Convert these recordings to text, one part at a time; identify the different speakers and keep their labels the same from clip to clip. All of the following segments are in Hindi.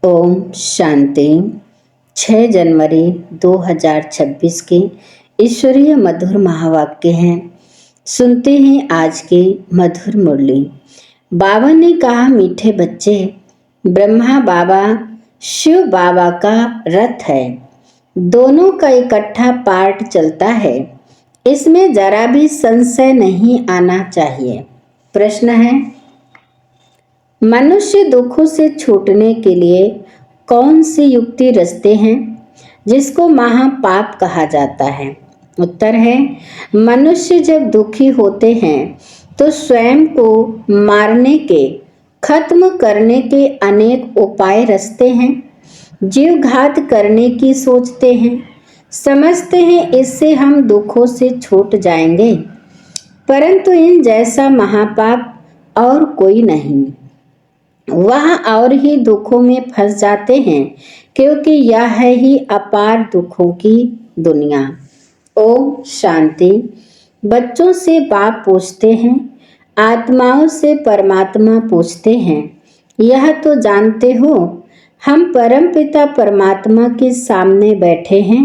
Speaker 1: ओम शांति। 6 जनवरी 2026 के ईश्वरीय मधुर महावाक्य हैं। सुनते हैं आज की मधुर मुरली। बाबा ने कहा, मीठे बच्चे, ब्रह्मा बाबा शिव बाबा का रथ है। दोनों का इकट्ठा पार्ट चलता है, इसमें जरा भी संशय नहीं आना चाहिए। प्रश्न है, मनुष्य दुखों से छूटने के लिए कौन सी युक्ति रचते हैं जिसको महापाप कहा जाता है? उत्तर है, मनुष्य जब दुखी होते हैं तो स्वयं को मारने के, खत्म करने के अनेक उपाय रचते हैं। जीवघात करने की सोचते हैं, समझते हैं इससे हम दुखों से छूट जाएंगे, परंतु इन जैसा महापाप और कोई नहीं। वह और ही दुखों में फंस जाते हैं, क्योंकि यह है ही अपार दुखों की दुनिया। ओम शांति। बच्चों से बाप पूछते हैं, आत्माओं से परमात्मा पूछते हैं, यह तो जानते हो हम परमपिता परमात्मा के सामने बैठे हैं,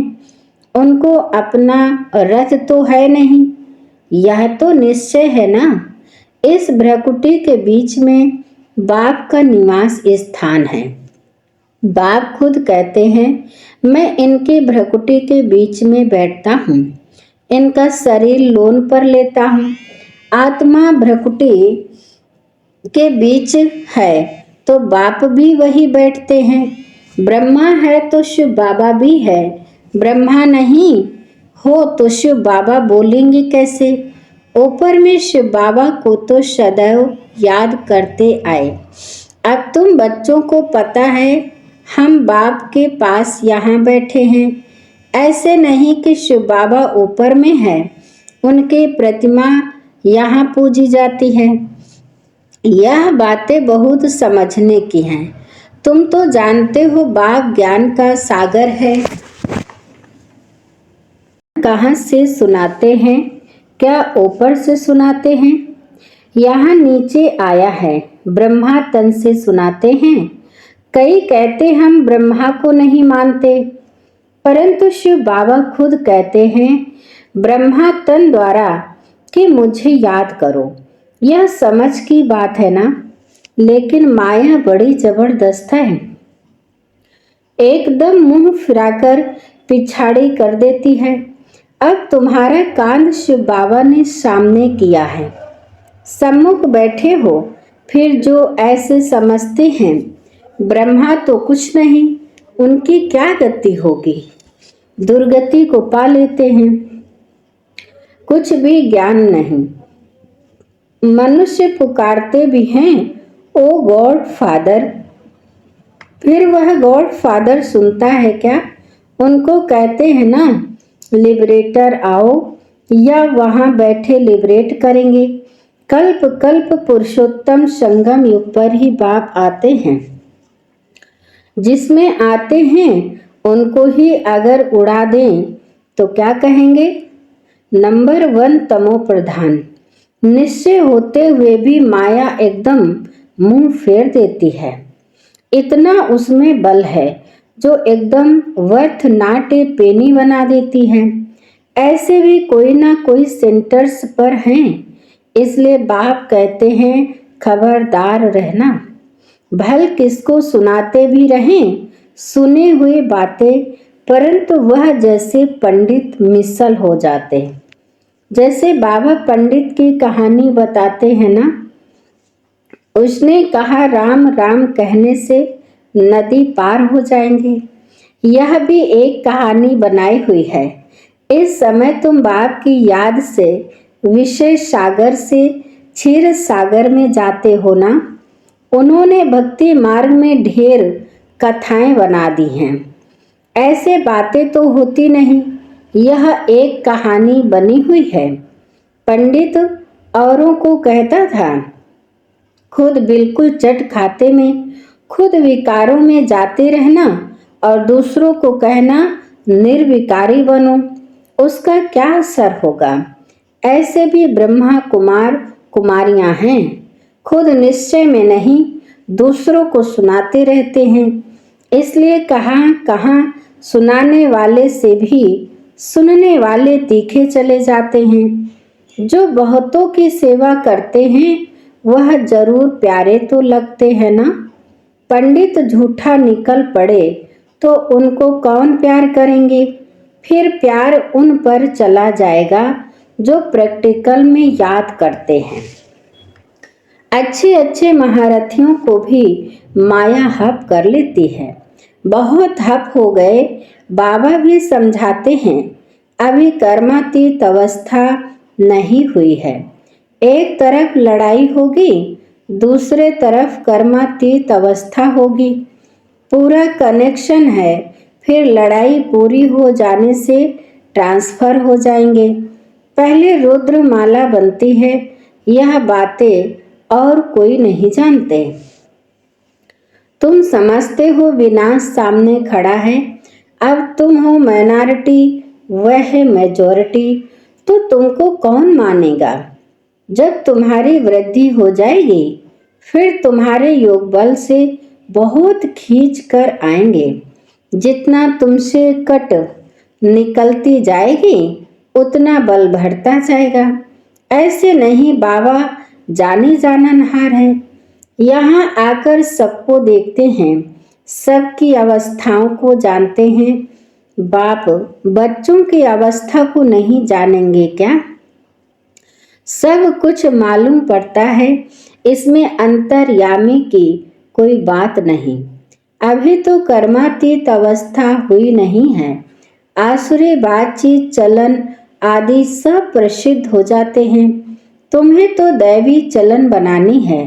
Speaker 1: उनको अपना रथ तो है नहीं। यह तो निश्चय है ना, इस भ्रकुटी के बीच में बाप का निवास स्थान है। बाप खुद कहते हैं, मैं इनकी भ्रकुटी के बीच में बैठता हूँ, इनका शरीर लोन पर लेता हूँ। आत्मा भ्रकुटी के बीच है तो बाप भी वही बैठते हैं। ब्रह्मा है तो शिव बाबा भी है, ब्रह्मा नहीं हो तो शिव बाबा बोलेंगे कैसे? ऊपर में शिव बाबा को तो सदैव याद करते आए। अब तुम बच्चों को पता है हम बाप के पास यहाँ बैठे हैं, ऐसे नहीं कि शिव बाबा ऊपर में है, उनकी प्रतिमा यहाँ पूजी जाती है। यह बातें बहुत समझने की हैं। तुम तो जानते हो बाप ज्ञान का सागर है। कहाँ से सुनाते हैं? क्या ऊपर से सुनाते हैं? यहाँ नीचे आया है, ब्रह्मा तन से सुनाते हैं। कई कहते हम ब्रह्मा को नहीं मानते, परंतु शिव बाबा खुद कहते हैं ब्रह्मा तन द्वारा कि मुझे याद करो। यह समझ की बात है ना, लेकिन माया बड़ी जबरदस्त है, एकदम मुंह फिराकर पिछाड़ी कर देती है। अब तुम्हारा कांड शिव बाबा ने सामने किया है, सम्मुख बैठे हो, फिर जो ऐसे समझते हैं ब्रह्मा तो कुछ नहीं, उनकी क्या गति होगी? दुर्गति को पा लेते हैं, कुछ भी ज्ञान नहीं। मनुष्य पुकारते भी हैं ओ गॉड फादर, फिर वह गॉड फादर सुनता है क्या? उनको कहते हैं ना लिबरेटर आओ, या वहां बैठे लिबरेट करेंगे। कल्प कल्प पुरुषोत्तम संगम युग पर ही बाप आते हैं, जिसमें आते हैं उनको ही अगर उड़ा दें तो क्या कहेंगे? नंबर 1 तमो प्रधान। निश्चय होते हुए भी माया एकदम मुंह फेर देती है। इतना उसमें बल है जो एकदम वर्थ नाट ए पेनी बना देती है। ऐसे भी कोई ना कोई सेंटर्स पर हैं, इसलिए बाप कहते हैं खबरदार रहना। भल किसको सुनाते भी रहें सुने हुए बातें, परंतु वह जैसे पंडित मिसल हो जाते हैं। जैसे बाबा पंडित की कहानी बताते हैं ना, उसने कहा राम राम कहने से नदी पार हो जाएंगे। यह भी एक कहानी बनाई हुई है। इस समय तुम बाप की याद से विषय सागर से क्षीर सागर में जाते हो ना। उन्होंने भक्ति मार्ग में ढेर कथाएं बना दी हैं, ऐसे बातें तो होती नहीं, यह एक कहानी बनी हुई है। पंडित औरों को कहता था खुद बिल्कुल चट खाते में, खुद विकारों में जाते रहना और दूसरों को कहना निर्विकारी बनो, उसका क्या असर होगा? ऐसे भी ब्रह्मा कुमार कुमारियां हैं, खुद निश्चय में नहीं, दूसरों को सुनाते रहते हैं। इसलिए कहाँ कहाँ सुनाने वाले से भी सुनने वाले तीखे चले जाते हैं। जो बहुतों की सेवा करते हैं वह जरूर प्यारे तो लगते हैं ना। पंडित झूठा निकल पड़े तो उनको कौन प्यार करेंगे। फिर प्यार उन पर चला जाएगा जो प्रैक्टिकल में याद करते हैं। अच्छे अच्छे महारथियों को भी माया हप कर लेती है। बहुत हप हो गए। बाबा भी समझाते हैं अभी कर्मातीत अवस्था नहीं हुई है। एक तरफ लड़ाई होगी, दूसरे तरफ कर्मातीत अवस्था होगी। पूरा कनेक्शन है। फिर लड़ाई पूरी हो जाने से ट्रांसफर हो जाएंगे। पहले रुद्र माला बनती है। यह बातें और कोई नहीं जानते। तुम समझते हो विनाश सामने खड़ा है। अब तुम हो माइनॉरिटी, वह है मेजॉरिटी। तो तुमको कौन मानेगा। जब तुम्हारी वृद्धि हो जाएगी फिर तुम्हारे योग बल से बहुत खींच कर आएंगे। जितना तुमसे कट निकलती जाएगी उतना बल बढ़ता जाएगा। ऐसे नहीं, बाबा जाने जाननहार है। यहाँ आकर सबको देखते हैं, सबकी अवस्थाओं को जानते हैं। बाप बच्चों की अवस्था को नहीं जानेंगे क्या। सब कुछ मालूम पड़ता है। इसमें अंतर्यामी की कोई बात नहीं। अभी तो कर्मातीत अवस्था हुई नहीं है। आसुरी बातचीत चलन आदि सब प्रसिद्ध हो जाते हैं। तुम्हें तो दैवी चलन बनानी है।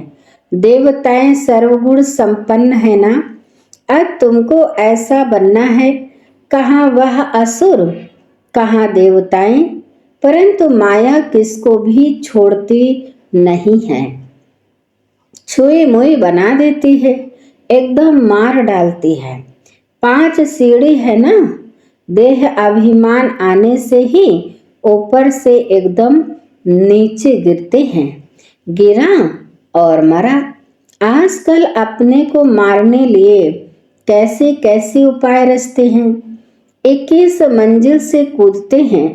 Speaker 1: देवताएं सर्वगुण संपन्न है ना। अब तुमको ऐसा बनना है। कहाँ वह असुर, कहाँ देवताएं। परंतु माया किसको भी छोड़ती नहीं है। छुई मुई बना देती है, एकदम मार डालती है। 5 सीढ़ी है ना। देह अभिमान आने से ही ऊपर से एकदम नीचे गिरते हैं। गिरा और मरा। आजकल अपने को मारने लिए कैसे कैसे उपाय रचते हैं। 21 मंजिल से कूदते हैं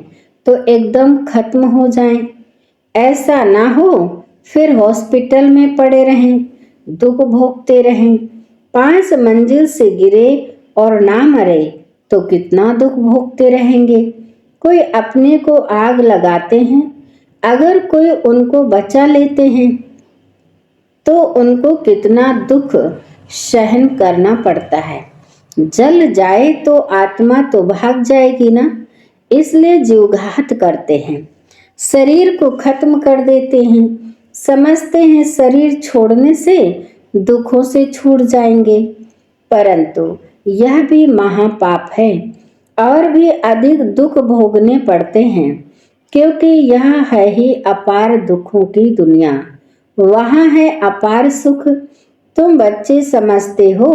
Speaker 1: तो एकदम खत्म हो जाएं। ऐसा ना हो फिर हॉस्पिटल में पड़े रहें, दुख भोगते रहें। 5 मंजिल से गिरे और ना मरे तो कितना दुख भोगते रहेंगे। कोई अपने को आग लगाते हैं, अगर कोई उनको बचा लेते हैं तो उनको कितना दुख सहन करना पड़ता है। जल जाए तो आत्मा तो भाग जाएगी ना। इसलिए जीवघात करते हैं, शरीर को खत्म कर देते हैं। समझते हैं शरीर छोड़ने से दुखों से छूट जाएंगे, परंतु यह भी महापाप है और भी अधिक दुख भोगने पड़ते हैं। क्योंकि यह है ही अपार दुखों की दुनिया, वहाँ है अपार सुख। तुम बच्चे समझते हो।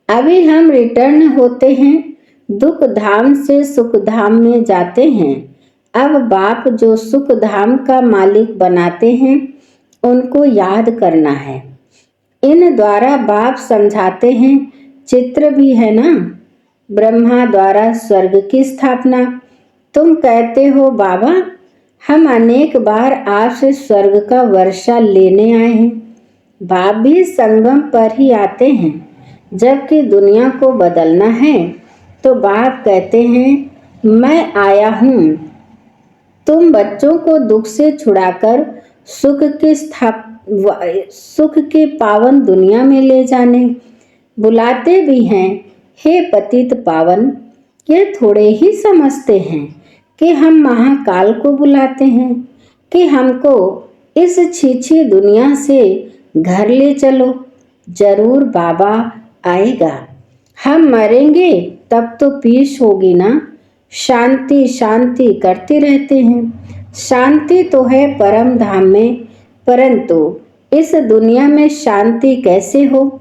Speaker 1: अभी हम रिटर्न होते हैं, दुख धाम से सुख धाम में जाते हैं। अब बाप जो सुख धाम का मालिक बनाते हैं उनको याद करना है। इन द्वारा बाप समझाते हैं। चित्र भी है ना, ब्रह्मा द्वारा स्वर्ग की स्थापना। तुम कहते हो बाबा हम अनेक बार आपसे स्वर्ग का वर्षा लेने आए हैं। बाप भी संगम पर ही आते हैं। जबकि दुनिया को बदलना है तो बाप कहते हैं मैं आया हूँ तुम बच्चों को दुख से छुड़ाकर सुख की पावन दुनिया में ले जाने। बुलाते भी हैं हे पतित पावन। ये थोड़े ही समझते हैं कि हम महाकाल को बुलाते हैं कि हमको इस छीछी दुनिया से घर ले चलो। जरूर बाबा आएगा। हम मरेंगे तब तो पीस होगी ना। शांति शांति करते रहते हैं। शांति तो है परम धाम में, परंतु इस दुनिया में शांति कैसे हो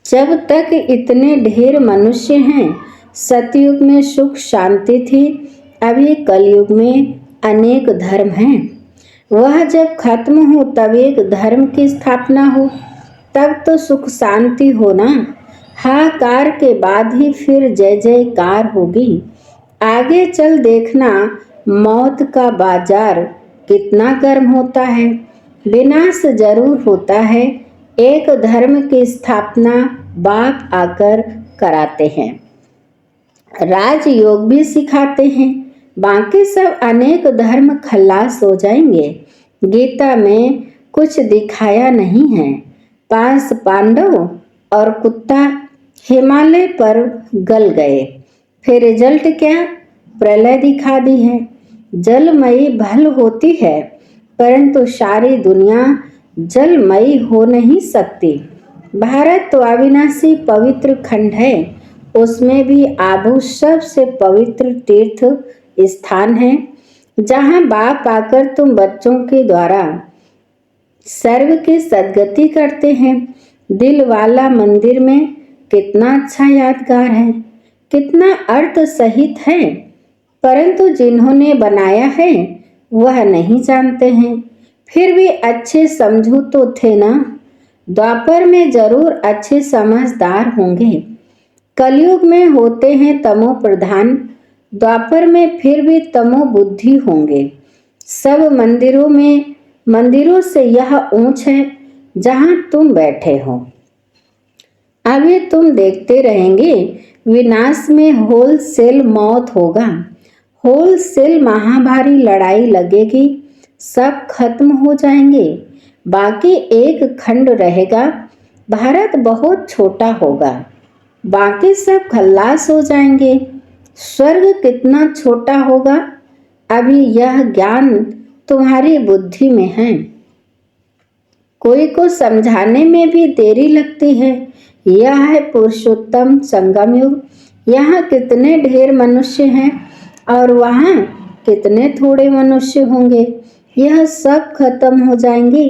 Speaker 1: जब तक इतने ढेर मनुष्य हैं। सतयुग में सुख शांति थी, अभी कलयुग में अनेक धर्म हैं। वह जब खत्म हो तब एक धर्म की स्थापना हो, तब तो सुख शांति हो ना। हाकार के बाद ही फिर जय जयकार होगी। आगे चल देखना मौत का बाजार कितना गर्म होता है। विनाश जरूर होता है, एक धर्म की स्थापना बाप आकर कराते हैं। राजयोग भी सिखाते हैं, बाकी सब अनेक धर्म खल्लास हो जाएंगे। गीता में कुछ दिखाया नहीं है। 5 पांडव और कुत्ता हिमालय पर गल गए, फिर रिजल्ट क्या? प्रलय दिखा दी है। जलमयी भल होती है, परंतु सारी दुनिया जलमयी हो नहीं सकती। भारत तो अविनाशी पवित्र खंड है, उसमें भी आबू सबसे पवित्र तीर्थ स्थान है, जहाँ बाप आकर तुम बच्चों के द्वारा सर्व की सदगति करते हैं। दिल वाला मंदिर में कितना अच्छा यादगार है, कितना अर्थ सहित है, परंतु जिन्होंने बनाया है वह नहीं जानते हैं। फिर भी अच्छे समझू तो थे ना। द्वापर में जरूर अच्छे समझदार होंगे, कलयुग में होते हैं तमो प्रधान, द्वापर में फिर भी तमो बुद्धि होंगे। सब मंदिरों से यह ऊंच है जहां तुम बैठे हो। अभी तुम देखते रहेंगे, विनाश में होलसेल मौत होगा, होलसेल महाभारी लड़ाई लगेगी, सब खत्म हो जाएंगे, बाकी एक खंड रहेगा। भारत बहुत छोटा होगा, बाकी सब खल्लास हो जाएंगे। स्वर्ग कितना छोटा होगा, अभी यह ज्ञान तुम्हारी बुद्धि में है। कोई को समझाने में भी देरी लगती है। यह है पुरुषोत्तम संगम युग। यहाँ कितने ढेर मनुष्य हैं और वहाँ कितने थोड़े मनुष्य होंगे, यह सब खत्म हो जाएंगे।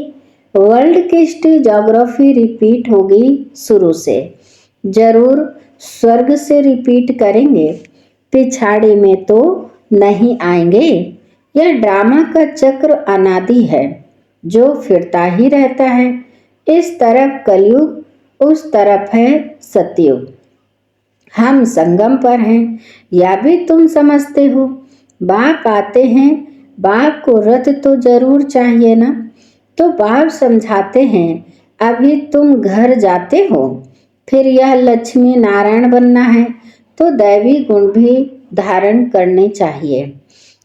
Speaker 1: वर्ल्ड की हिस्ट्री ज्योग्राफी रिपीट होगी शुरू से, जरूर स्वर्ग से रिपीट करेंगे, पिछाड़ी में तो नहीं आएंगे। यह ड्रामा का चक्र अनादि है जो फिरता ही रहता है। इस तरफ कलयुग, उस तरफ है सतयुग। हम संगम पर हैं, यह भी तुम समझते हो। बाप आते हैं, बाप को रथ तो जरूर चाहिए ना, तो बाप समझाते हैं अभी तुम घर जाते हो, फिर यह लक्ष्मी नारायण बनना है तो दैवी गुण भी धारण करने चाहिए।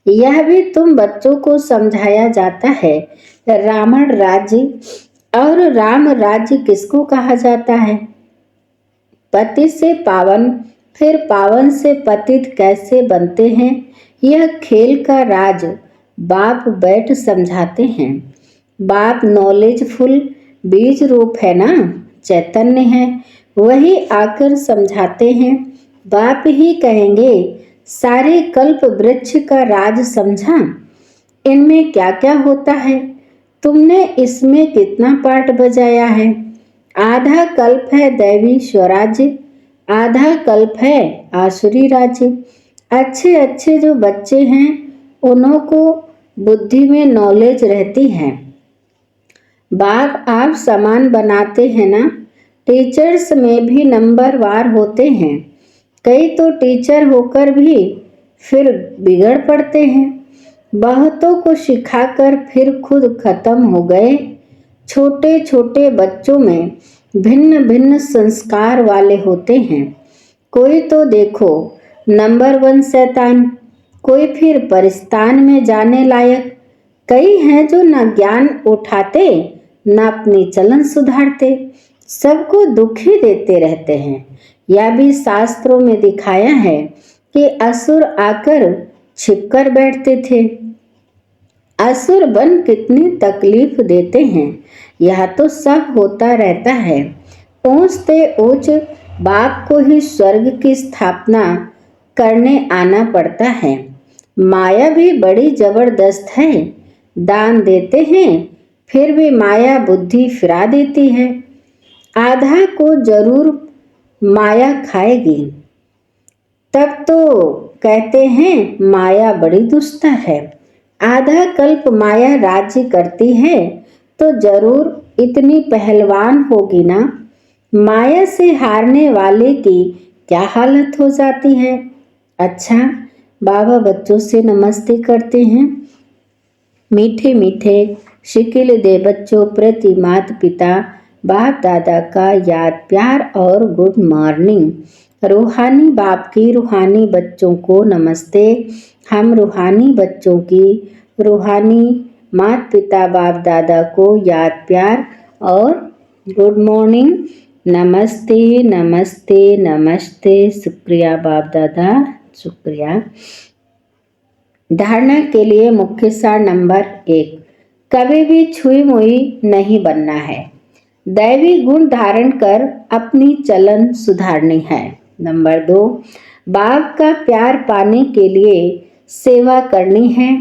Speaker 1: यह भी तुम बच्चों को समझाया जाता है। रावण राज्य और राम राज्य किसको कहा जाता है? पति से पावन, फिर पावन से पतित कैसे बनते हैं, यह खेल का राज बाप बैठ समझाते हैं। बाप नॉलेजफुल बीज रूप है ना, चैतन्य है, वही आकर समझाते हैं। बाप ही कहेंगे सारे कल्प वृक्ष का राज समझा, इनमें क्या क्या होता है, तुमने इसमें कितना पार्ट बजाया है। आधा कल्प है दैवी स्वराज्य, आधा कल्प है आसुरी राज्य। अच्छे अच्छे जो बच्चे हैं उन्हों को बुद्धि में नॉलेज रहती है। बाप आप समान बनाते हैं ना, टीचर्स में भी नंबर वार होते हैं। कई तो टीचर होकर भी फिर बिगड़ पड़ते हैं। बहुतों को सिखाकर फिर खुद खत्म हो गए। छोटे छोटे बच्चों में भिन्न भिन्न संस्कार वाले होते हैं। कोई तो देखो नंबर 1 शैतान, कोई फिर परिस्तान में जाने लायक। कई हैं जो न ज्ञान उठाते न अपनी चलन सुधारते, सबको दुखी देते रहते हैं। यह भी शास्त्रों में दिखाया है कि असुर आकर छिपकर बैठते थे। असुर बन कितनी तकलीफ देते हैं, यह तो सब होता रहता है। ऊंचते ऊंच बाप को ही स्वर्ग की स्थापना करने आना पड़ता है। माया भी बड़ी जबरदस्त है, दान देते हैं फिर भी माया बुद्धि फिरा देती है। आधा को जरूर माया खाएगी, तब तो कहते हैं माया बड़ी दुस्तर है। आधा कल्प माया राज्य करती है तो जरूर इतनी पहलवान होगी ना। माया से हारने वाले की क्या हालत हो जाती है। अच्छा, बाबा बच्चों से नमस्ते करते हैं। मीठे मीठे शिकिल दे बच्चों प्रति माता पिता बाप दादा का याद प्यार और गुड मॉर्निंग। रूहानी बाप की रूहानी बच्चों को नमस्ते। हम रूहानी बच्चों की रूहानी माता पिता बाप दादा को याद प्यार और गुड मॉर्निंग। नमस्ते नमस्ते नमस्ते। शुक्रिया बाप दादा, शुक्रिया। धारणा के लिए मुख्य सार नंबर 1, कभी भी छुई मुई नहीं बनना है। दैवी गुण धारण कर अपनी चलन सुधारनी है। नंबर 2, बाप का प्यार पाने के लिए सेवा करनी है,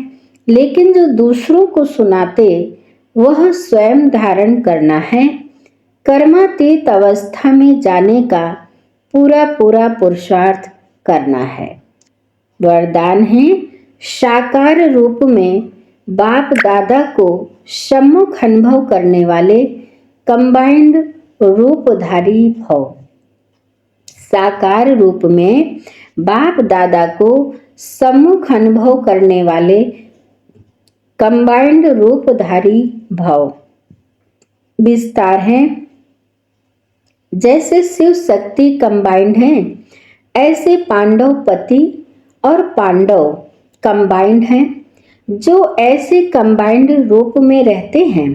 Speaker 1: लेकिन जो दूसरों को सुनाते वह स्वयं धारण करना है। कर्मातीत अवस्था में जाने का पूरा पूरा पुरुषार्थ करना है। वरदान है, साकार रूप में बाप दादा को सम्मुख अनुभव करने वाले कंबाइंड रूपधारी भव। साकार रूप में बाप दादा को सम्मुख अनुभव करने वाले कंबाइंड रूपधारी भव। विस्तार है, जैसे शिव शक्ति कंबाइंड है, ऐसे पांडव पति और पांडव कंबाइंड हैं। जो ऐसे कंबाइंड रूप में रहते हैं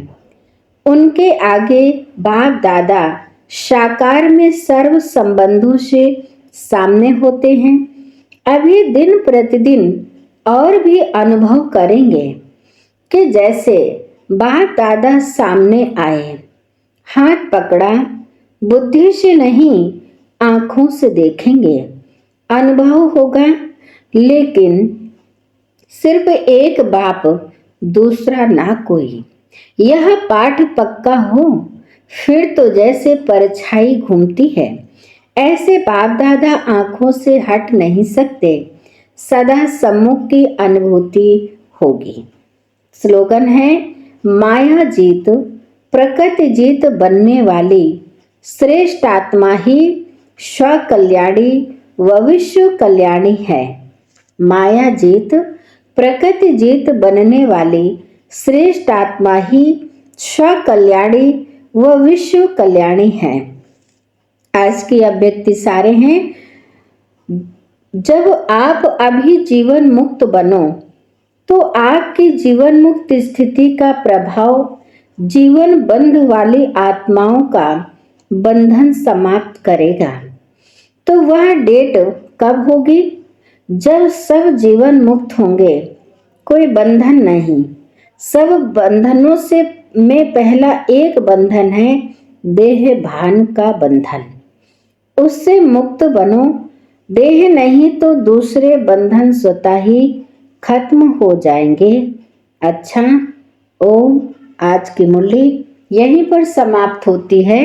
Speaker 1: उनके आगे बाप दादा साकार में सर्व संबंधों से सामने होते हैं। अभी दिन प्रतिदिन और भी अनुभव करेंगे कि जैसे बाप दादा सामने आए, हाथ पकड़ा, बुद्धि से नहीं आंखों से देखेंगे, अनुभव होगा। लेकिन सिर्फ एक बाप, दूसरा ना कोई। यह पाठ पक्का हो फिर तो जैसे परछाई घूमती है, ऐसे बाप दादा आंखों से हट नहीं सकते, सदा सम्मुख की अनुभूति होगी। स्लोगन है, माया जीत प्रकृति जीत बनने वाली श्रेष्ठ आत्मा ही स्वकल्याणी व विश्व कल्याणी है। माया जीत प्रकृति जीत बनने वाली श्रेष्ठ आत्मा ही स्वकल्याणी व विश्व कल्याणी है। आज की अभिव्यक्ति सारे हैं, जब आप अभी जीवन मुक्त बनो तो आपकी जीवन मुक्त स्थिति का प्रभाव जीवन बंध वाली आत्माओं का बंधन समाप्त करेगा। तो वह डेट कब होगी? जब सब जीवन मुक्त होंगे, कोई बंधन नहीं। सब बंधनों से में पहला एक बंधन है देह भान का बंधन, उससे मुक्त बनो। देह नहीं तो दूसरे बंधन स्वतः ही खत्म हो जाएंगे। अच्छा, ओम। आज की मुरली यहीं पर समाप्त होती है।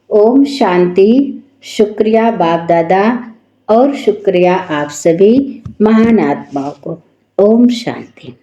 Speaker 1: ओम शांति। शुक्रिया बाप दादा और शुक्रिया आप सभी महान आत्माओं को। ओम शांति।